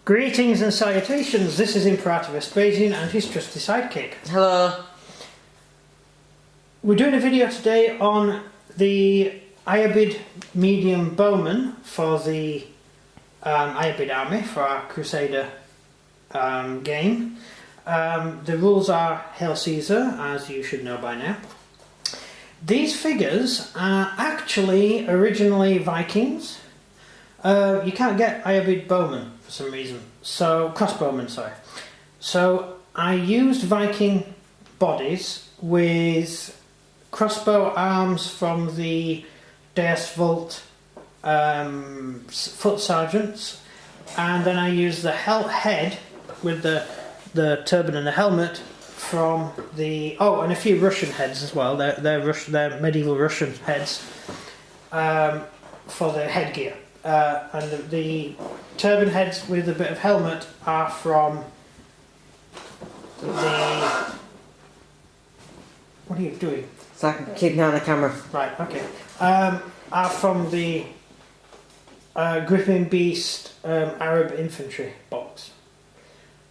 Greetings and salutations, this is Imperator Vespasian and his trusty sidekick. Hello. We're doing a video today on the Ayyubid medium bowman for the Ayyubid army for our Crusader game. The rules are Hail Caesar, as you should know by now. These figures are actually originally Vikings. You can't get Ayyubid bowmen for some reason. Crossbowmen, sorry. So I used Viking bodies with crossbow arms from the Deus Vult foot sergeants, and then I used the head with the turban and the helmet from the and a few Russian heads as well. They're medieval Russian heads for the headgear. And the turban heads with a bit of helmet are from the... What are you doing? So I can keep an eye on the camera. Right, okay. Are from the Gripping Beast Arab infantry box.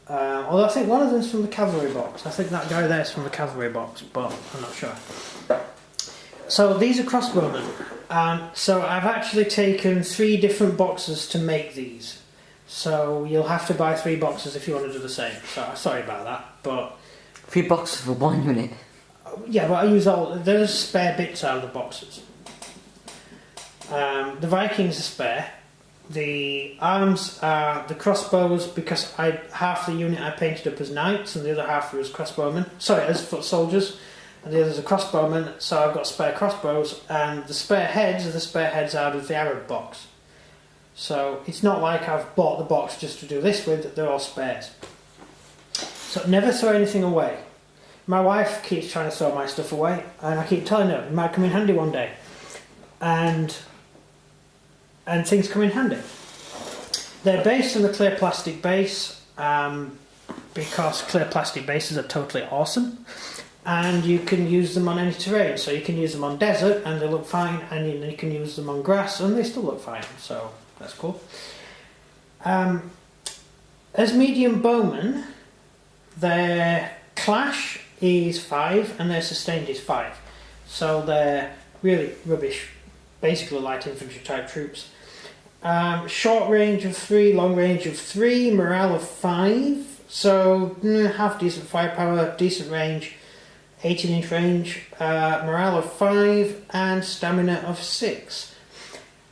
Although I think one of them's from the cavalry box. I think that guy there's from the cavalry box, but I'm not sure. So these are crossbowmen. So I've actually taken 3 different boxes to make these. So you'll have to buy 3 boxes if you want to do the same. So sorry about that, but 3 boxes for 1 unit. Yeah, but I use there's spare bits out of the boxes. The Vikings are spare. The arms are the crossbows, because half the unit I painted up as knights and the other half was crossbowmen. Sorry, as foot soldiers. And the others are crossbowmen, so I've got spare crossbows, and the spare heads are the spare heads out of the Arab box. So it's not like I've bought the box just to do this with, they're all spares. So never throw anything away. My wife keeps trying to throw my stuff away, and I keep telling her it might come in handy one day. And things come in handy. They're based on the clear plastic base, because clear plastic bases are totally awesome. And you can use them on any terrain, so you can use them on desert and they look fine, and you can use them on grass and they still look fine, so that's cool. As medium bowmen, their clash is 5 and their sustained is 5, so they're really rubbish, basically light infantry type troops. Short range of 3, long range of 3, morale of 5, so half decent firepower, decent range, 18-inch range, morale of 5 and stamina of 6.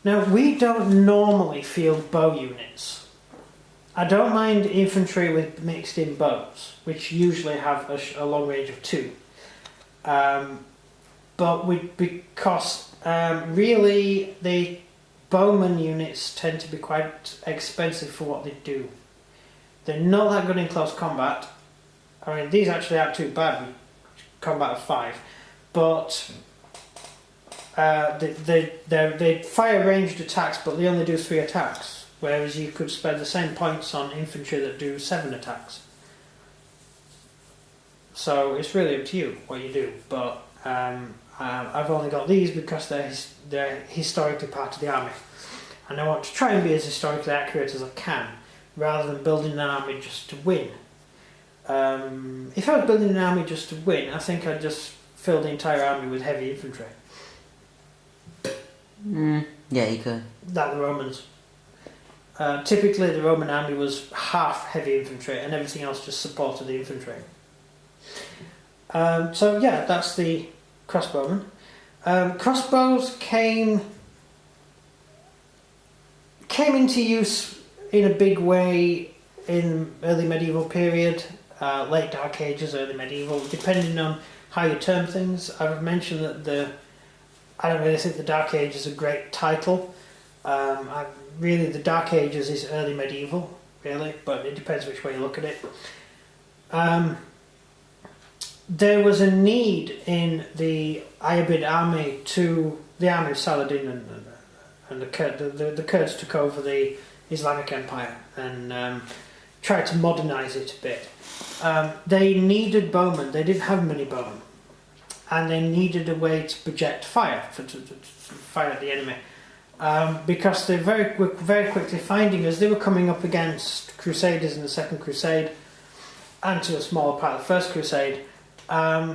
Now we don't normally field bow units. I don't mind infantry with mixed in bows, which usually have a long range of 2. Because really the bowman units tend to be quite expensive for what they do. They're not that good in close combat. I mean, these actually aren't too bad with combat of 5, but they fire ranged attacks, but they only do 3 attacks, whereas you could spend the same points on infantry that do 7 attacks. So it's really up to you what you do, but I've only got these because they're historically part of the army, and I want to try and be as historically accurate as I can, rather than building an army just to win. If I was building an army just to win, I think I'd just fill the entire army with heavy infantry. Yeah, you could. Like the Romans. Typically the Roman army was half heavy infantry and everything else just supported the infantry. So yeah, that's the crossbowmen. Crossbows came into use in a big way in early medieval period, late Dark Ages, early medieval, depending on how you term things. I've mentioned that I don't really think the Dark Ages is a great title. Really, the Dark Ages is early medieval, really, but it depends which way you look at it. There was a need in the Ayyubid army the army of Saladin and the Kurds took over the Islamic Empire and tried to modernise it a bit. They needed bowmen. They didn't have many bowmen, and they needed a way to project fire to fire at the enemy. because they were very quickly finding, as they were coming up against Crusaders in the Second Crusade, and to a smaller part of the First Crusade,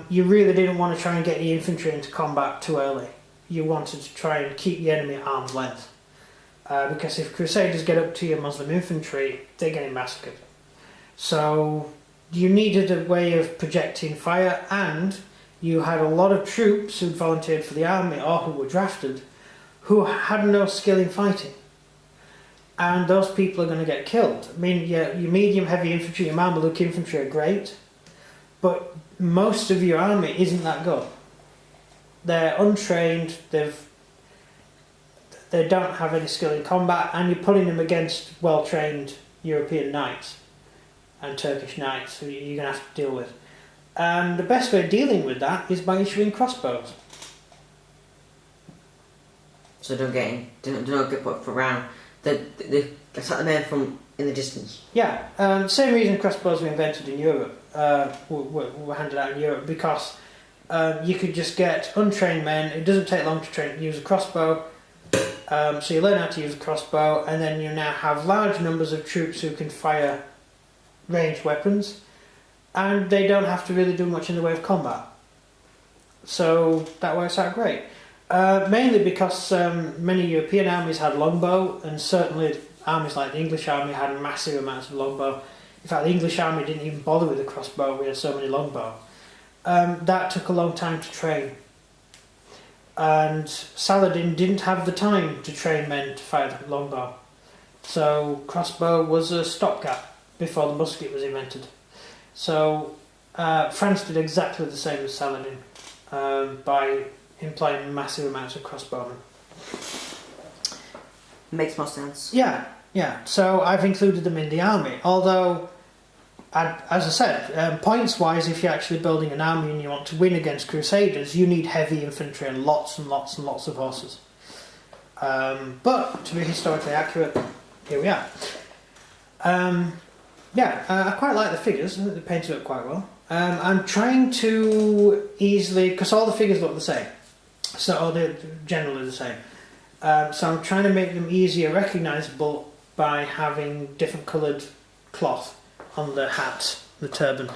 you really didn't want to try and get the infantry into combat too early. You wanted to try and keep the enemy at arm's length. Because if Crusaders get up to your Muslim infantry, they're getting massacred. So you needed a way of projecting fire, and you had a lot of troops who volunteered for the army or who were drafted who had no skill in fighting. And those people are going to get killed. I mean, your medium heavy infantry, your Mameluke infantry are great, but most of your army isn't that good. They're untrained, they don't have any skill in combat, and you're putting them against well-trained European knights and Turkish knights who you're going to have to deal with. And the best way of dealing with that is by issuing crossbows. So don't get put around. They attack the men from in the distance. Yeah, same reason crossbows were invented in Europe, were handed out in Europe, because you could just get untrained men. It doesn't take long to use a crossbow. So you learn how to use a crossbow, and then you now have large numbers of troops who can fire ranged weapons, and they don't have to really do much in the way of combat. So that works out great. Mainly because many European armies had longbow, and certainly armies like the English army had massive amounts of longbow. In fact, the English army didn't even bother with the crossbow, we had so many longbow. That took a long time to train. And Saladin didn't have the time to train men to fire the longbow. So crossbow was a stopgap before the musket was invented. So France did exactly the same as Saladin by employing massive amounts of crossbowmen. Makes more sense. Yeah. So I've included them in the army. Although, as I said, points-wise, if you're actually building an army and you want to win against Crusaders, you need heavy infantry and lots and lots and lots of horses. But to be historically accurate, here we are. I quite like the figures. I think they painted up quite well. I'm trying to easily, because all the figures look the same, so they're generally the same. So I'm trying to make them easier recognisable by having different coloured cloth on the hat, the turban.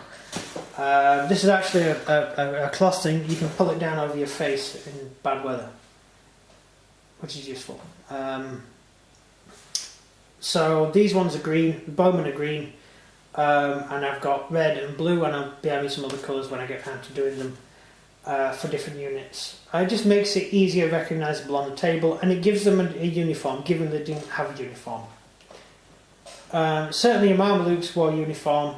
This is actually a cloth thing. You can pull it down over your face in bad weather, which is useful. So these ones are green, the bowmen are green, and I've got red and blue, and I'll be having some other colours when I get around to doing them for different units. It just makes it easier recognisable on the table, and it gives them a uniform, given they didn't have a uniform. Certainly your Mamelukes wore uniform,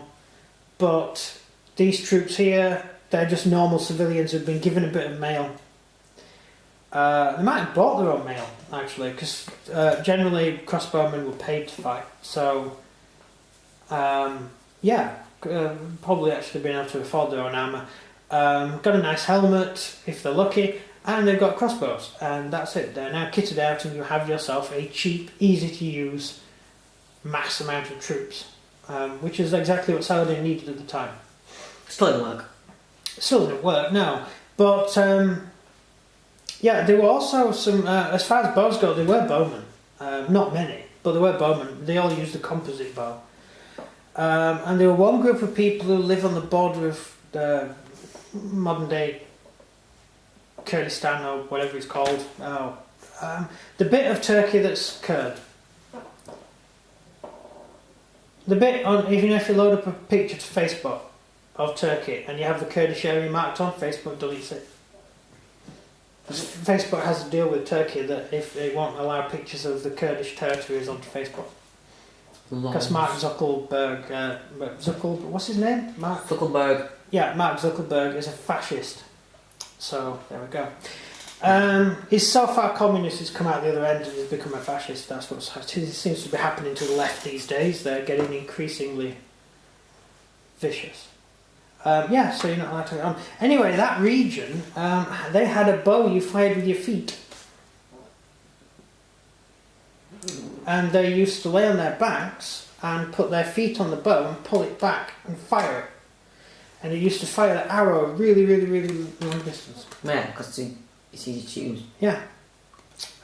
but these troops here, they're just normal civilians who've been given a bit of mail. They might have bought their own mail, actually, because generally crossbowmen were paid to fight. So, probably actually been able to afford their own armour. Got a nice helmet, if they're lucky, and they've got crossbows, and that's it. They're now kitted out, and you have yourself a cheap, easy to use mass amount of troops, which is exactly what Saladin needed at the time. Still didn't work. Still didn't work, no. But there were also some, as far as bows go, there were bowmen. Not many, but there were bowmen. They all used the composite bow. And there were one group of people who live on the border of modern day Kurdistan, or whatever it's called. The bit of Turkey that's Kurd. The bit on, even if you load up a picture to Facebook of Turkey and you have the Kurdish area marked on, Facebook deletes it. Facebook has a deal with Turkey that if they won't allow pictures of the Kurdish territories onto Facebook. Because Mark Zuckerberg, what's his name? Mark Zuckerberg. Yeah, Mark Zuckerberg is a fascist. So there we go. He's so far communist, he's come out the other end and he's become a fascist. That's what seems to be happening to the left these days. They're getting increasingly vicious. So you're not allowed to. Anyway, that region, they had a bow you fired with your feet. And they used to lay on their backs and put their feet on the bow and pull it back and fire it. And it used to fire the arrow really, really, really long distance. Yeah, because it's easy to use. Yeah.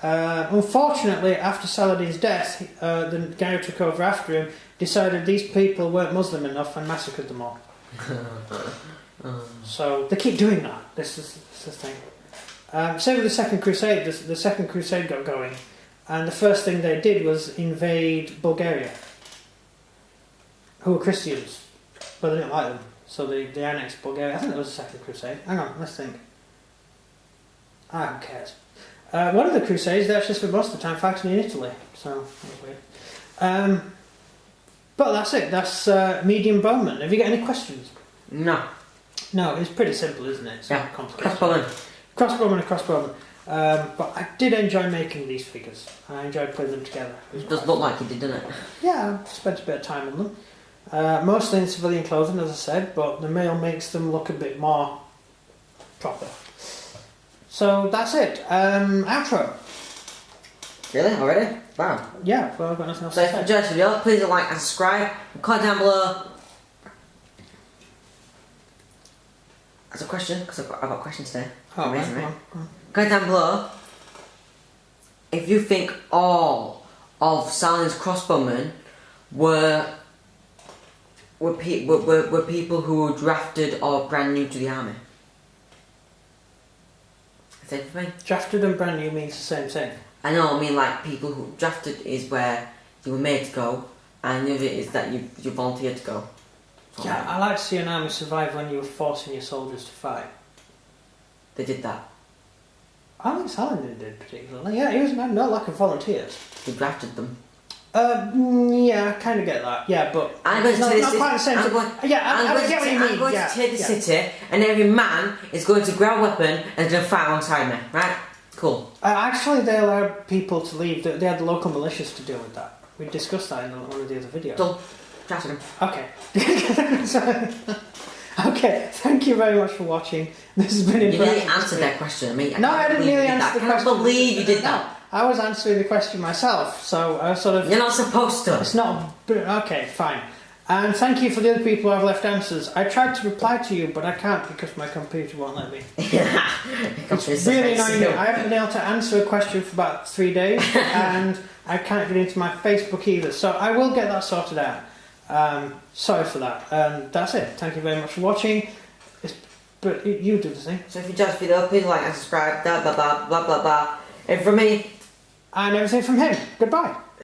Unfortunately, after Saladin's death, the guy who took over after him decided these people weren't Muslim enough and massacred them all. So they keep doing that. This is the thing. Same with the Second Crusade. The Second Crusade got going, and the first thing they did was invade Bulgaria, who were Christians, but they didn't like them, so they annexed Bulgaria. I think that was the Second Crusade. Hang on, let's think. Who cares? One of the Crusades, they actually spent most of the time fighting in Italy, so that was weird. But that's it. That's medium bowman. Have you got any questions? No. No, it's pretty simple, isn't it? It's not complicated. Crossbowmen. Crossbowmen. But I did enjoy making these figures. I enjoyed putting them together. It does look like you did, doesn't it? Yeah, I spent a bit of time on them. Mostly in civilian clothing, as I said, but the mail makes them look a bit more proper. So that's it. Outro. Really? Already? Wow. Yeah, well, I've got nothing else So to if you say. enjoyed this video, please like and subscribe. Comment down below. That's a question, because I've got questions today. Oh, Amazing, right. right? Go on. Comment down below if you think all of Saladin's crossbowmen were people who were drafted or brand new to the army. Same for me. Drafted and brand new means the same thing. I know, I mean like people who drafted is where you were made to go, and the other is that you volunteered to go. Yeah, I like to see an army survive when you were forcing your soldiers to fight. They did that. I think Saladin did particularly. Yeah, he was not like a volunteer. He drafted them. Yeah, I kind of get that. Yeah, but I'm going to not take this. quite the same thing. I get what you mean. I'm going Yeah, to take the yeah. city, and every man is going to grab a weapon and is going to fight alongside me. Right? Cool. Actually, they allowed people to leave. They had the local militias to deal with that. We discussed that in one of the other videos. Done. Drafted them. Okay. Okay, thank you very much for watching. This has been You interesting. didn't answer that question. I mean, No, I didn't really answer the question. I can't believe you did that. No, I was answering the question myself, so I sort of... You're not supposed to. It's not... Okay, fine. And thank you for the other people who have left answers. I tried to reply to you, but I can't because my computer won't let me. It's really annoying me. I haven't been able to answer a question for about 3 days, and I can't get into my Facebook either, so I will get that sorted out. Sorry for that. That's it. Thank you very much for watching. But you do the thing. So if you enjoyed this video, please like and subscribe. Blah blah blah blah blah blah. And from me. And everything from him. Goodbye.